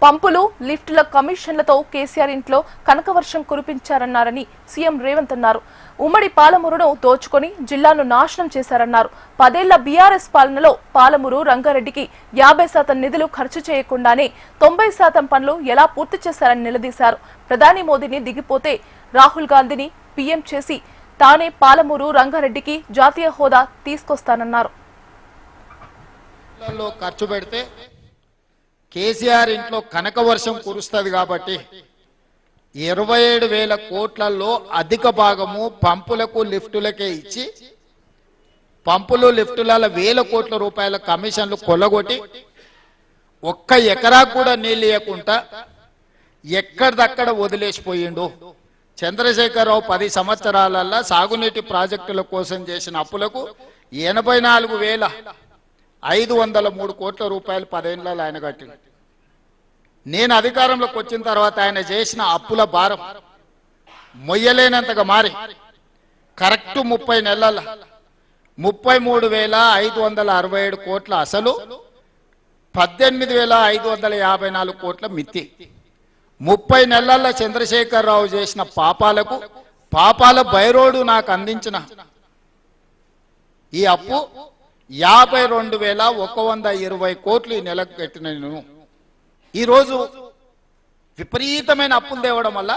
పంపులు లిఫ్టుల కమిషన్లతో కేసీఆర్ ఇంట్లో కనకవర్షం కురిపించారన్నారని సీఎం రేవంత్ అన్నారు. ఉమ్మడి పాలమూరును దోచుకొని జిల్లాను నాశనం చేశారన్నారు. 10 ఏళ్ల బీఆర్ఎస్ పాలనలో పాలమూరు రంగారెడ్డికి 50% నిధులు ఖర్చు చేయకుండానే 90% పనులు ఎలా పూర్తి చేశారని నిలదీశారు. ప్రధాని మోదీని దిగిపోతే రాహుల్ గాంధీని పీఎం చేసి తానే పాలమూరు రంగారెడ్డికి జాతీయ హోదా తీసుకొస్తానన్నారు. ఖర్చు పెడితే కేసీఆర్ ఇంట్లో కనకవర్షం కురుస్తుంది కాబట్టి 27,000 కోట్లలో అధిక భాగము పంపులకు లిఫ్టులకే ఇచ్చి పంపులు లిఫ్టుల 1,000 కోట్ల రూపాయల కమిషన్లు కొల్లగొట్టి ఒక్క ఎకరా కూడా నీళ్ళు ఇవ్వకుండా ఎక్కడిదక్కడ వదిలేసిపోయిండు. చంద్రశేఖరరావు 10 సంవత్సరాలలో సాగునీటి ప్రాజెక్టుల కోసం చేసిన అప్పులకు 84,503 కోట్ల రూపాయలు 10 ఏళ్లలో ఆయన కట్టిండు. నేను అధికారంలోకి వచ్చిన తర్వాత ఆయన చేసిన అప్పుల భారం మొయ్యలేనంతగా మారి కరెక్ట్ 30 నెలల 33,567 కోట్ల అసలు 18,554 కోట్ల మిత్తి. 30 నెలల చంద్రశేఖరరావు చేసిన పాపాల బైరోడు నాకు అందించిన ఈ అప్పు 52,120 కోట్లు ఈ నెలకు కట్టిన నేను. ఈరోజు విపరీతమైన అప్పులు తేవడం వల్ల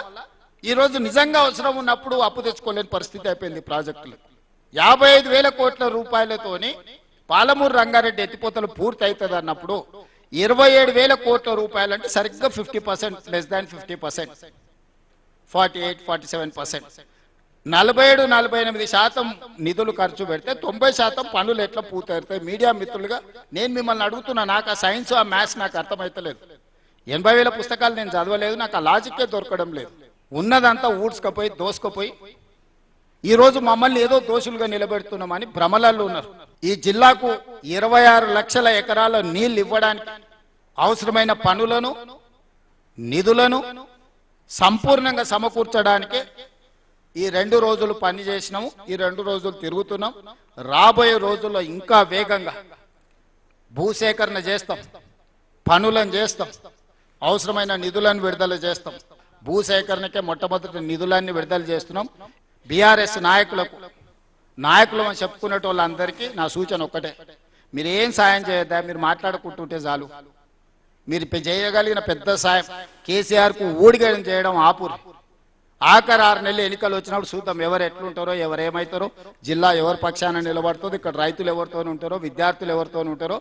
ఈరోజు నిజంగా అవసరం ఉన్నప్పుడు అప్పు తెచ్చుకోలేని పరిస్థితి అయిపోయింది. ప్రాజెక్టులు 55,000 కోట్ల రూపాయలతోని పాలమూరు రంగారెడ్డి ఎత్తిపోతలు పూర్తి అవుతుంది అన్నప్పుడు 27,000 కోట్ల రూపాయలు అంటే సరిగ్గా 50%, లెస్ దాన్ 50%, 48-47%, 47-48% నిధులు ఖర్చు పెడితే 90% పనులు ఎట్లా పూర్తవుతాయి? మీడియా మిత్రులుగా నేను మిమ్మల్ని అడుగుతున్నా. నాకు ఆ సైన్స్ ఆ మ్యాథ్స్ నాకు అర్థమైతలేదు. 80,000 పుస్తకాలు నేను చదవలేదు. నాకు ఆ లాజిక్కే దొరకడం లేదు. ఉన్నదంతా ఊడ్చుకపోయి దోసుకపోయి ఈరోజు మమ్మల్ని ఏదో దోషులుగా నిలబెడుతున్నామని భ్రమలలో ఉన్నారు. ఈ జిల్లాకు 26 లక్షల ఎకరాల నీళ్లు ఇవ్వడానికి అవసరమైన పనులను నిధులను సంపూర్ణంగా సమకూర్చడానికి ఈ 2 రోజులు పని చేసినాము. ఈ 2 రోజులు తిరుగుతున్నాం. రాబోయే రోజుల్లో ఇంకా వేగంగా భూసేకరణ చేస్తాం, పనులను చేస్తాం, అవసరమైన నిధులను విడుదల చేస్తాం. భూసేకరణకే మొట్టమొదటి నిధులన్నీ విడుదల చేస్తున్నాం. బీఆర్ఎస్ నాయకులు అని చెప్పుకునే వాళ్ళందరికీ నా సూచన ఒక్కటే, మీరు ఏం సాయం చేయొద్దా, మీరు మాట్లాడుకుంటుంటే చాలు. మీరు చేయగలిగిన పెద్ద సాయం కేసీఆర్కు ఊడిగడం చేయడం ఆపురు. ఆఖరి 6 నెలలు ఎన్నికలు వచ్చినప్పుడు చూద్దాం ఎవరు ఎట్లుంటారో, ఎవరు ఏమవుతారో, జిల్లా ఎవరి పక్షాన నిలబడుతుందో, ఇక్కడ రైతులు ఎవరితో ఉంటారో, విద్యార్థులు ఎవరితో ఉంటారో,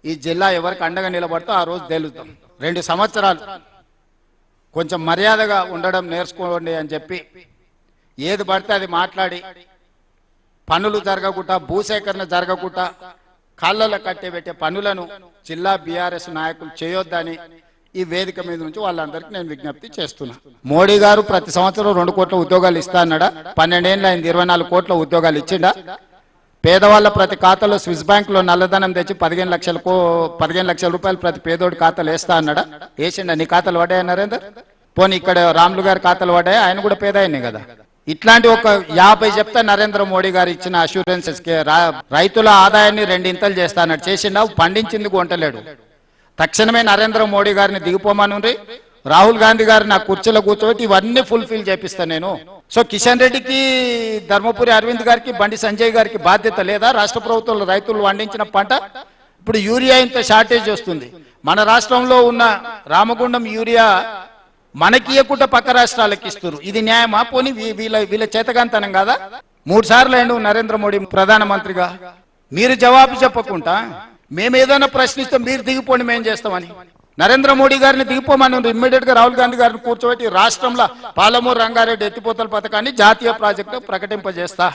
ఈ జిల్లా ఎవరికి అండగా నిలబడుతో ఆ రోజు తేలుద్దాం. 2 సంవత్సరాలు కొంచెం మర్యాదగా ఉండడం నేర్చుకోండి అని చెప్పి ఏది పడితే అది మాట్లాడి పనులు జరగకుండా, భూసేకరణ జరగకుండా కాళ్ళలో కట్టేబెట్టే పనులను జిల్లా బీఆర్ఎస్ నాయకులు చేయొద్దని ఈ వేదిక మీద నుంచి వాళ్ళందరికీ నేను విజ్ఞప్తి చేస్తున్నా. మోడీ గారు ప్రతి సంవత్సరం 2 కోట్ల ఉద్యోగాలు ఇస్తా అన్నాడా? 12 ఏళ్ళు అయింది, 24 కోట్ల ఉద్యోగాలు ఇచ్చిండా? పేదవాళ్ళ ప్రతి ఖాతాలో స్విస్ బ్యాంక్ లో నల్లధనం తెచ్చి 15 లక్షల రూపాయలు ప్రతి పేదోడి ఖాతాలు వేస్తా అన్నాడా? వేసిండా? నీ ఖాతాలు పడ్డాయి నరేందర్? పోనీ ఇక్కడ రాములు గారి ఖాతాలు పడ్డాయి, ఆయన కూడా పేద అయినాయి కదా. ఇట్లాంటి ఒక 50 చెప్తా నరేంద్ర మోడీ గారు ఇచ్చిన అష్యూరెన్సెస్ రైతుల ఆదాయాన్ని 2 ఇంతలు చేస్తా అన్నాడు. చేసిండా? పండించింది కొంటలేడు. తక్షణమే నరేంద్ర మోడీ గారిని దిగిపోమనుండ్రి. రాహుల్ గాంధీ గారిని నా కుర్చీలో కూర్చోబెట్టి ఇవన్నీ ఫుల్ఫిల్ చేపిస్తాను నేను. సో కిషన్ రెడ్డికి, ధర్మపురి అరవింద్ గారికి, బండి సంజయ్ గారికి బాధ్యత లేదా? రాష్ట్ర ప్రభుత్వంలో రైతులు పండించిన పంట ఇప్పుడు యూరియా ఇంత షార్టేజ్ వస్తుంది. మన రాష్ట్రంలో ఉన్న రామగుండం యూరియా మనకి ఇవ్వకుండా పక్క రాష్ట్రాలకు ఇస్తారు. ఇది న్యాయమా? పోనీ వీళ్ళ చేతగాంతనం కాదా? 3 సార్లు అయిండు నరేంద్ర మోడీ ప్రధానమంత్రిగా. మీరు జవాబు చెప్పకుండా మేము ఏదైనా ప్రశ్నిస్తే మీరు దిగిపోండి మేము చేస్తామని. నరేంద్ర మోడీ గారిని దిగిపోమని ఇమ్మీడియట్ గా రాహుల్ గాంధీ గారిని కూర్చోబెట్టి రాష్ట్రంలో పాలమూరు రంగారెడ్డి ఎత్తిపోతల పథకాన్ని జాతీయ ప్రాజెక్టు ప్రకటింపజేస్తా.